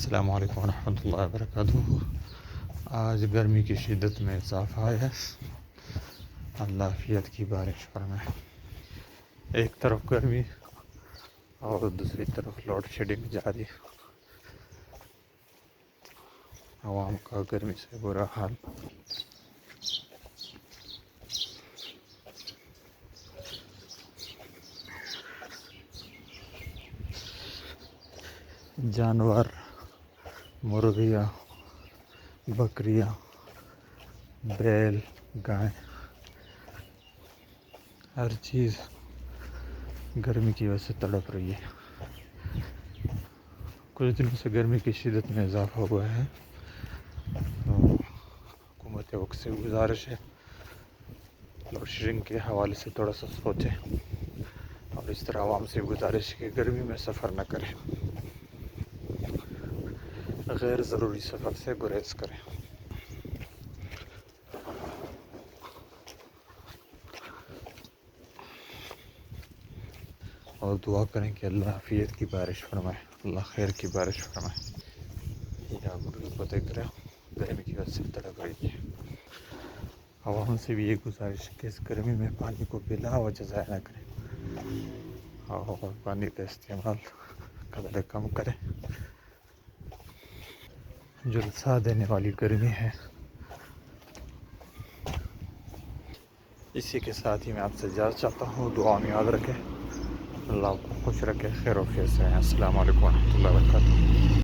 السلام علیکم ورحمۃ اللہ وبرکاتہ۔ آج گرمی کی شدت میں اضافہ ہے، اللہ عافیت کی بارش فرمائے۔ ایک طرف گرمی اور دوسری طرف لوڈ شیڈنگ جاری، عوام کا گرمی سے برا حال۔ جانور، مرغیاں، بکریاں، بیل، گائے، ہر چیز گرمی کی وجہ سے تڑپ رہی ہے۔ کچھ دنوں سے گرمی کی شدت میں اضافہ ہوا ہے، تو حکومت وقت سے گزارش ہے لوڈ شیڈنگ کے حوالے سے تھوڑا سا سوچیں، اور اس طرح عوام سے گزارش ہے کہ گرمی میں سفر نہ کریں، غیر ضروری سفر سے گریز کریں۔ اور دعا کریں کہ اللہ عافیت کی بارش فرمائے، اللہ خیر کی بارش فرمائے۔ یا مرغی کو دیکھ رہے ہو گرمی کی وجہ سے تڑپ رہی ہے۔ عوام سے بھی یہ گزارش ہے کہ اس گرمی میں پانی کو بلا وجہ ضائع نہ کریں، اور پانی کا استعمال قدر کم کریں۔ جلسہ دینے والی گرمی ہے۔ اسی کے ساتھ ہی میں آپ سے اجازت چاہتا ہوں، دعا میں یاد رکھیں، اللہ آپ کو خوش رکھے، خیر و عافیت سے رہیں۔ السلام علیکم ورحمۃ اللہ وبرکاتہ۔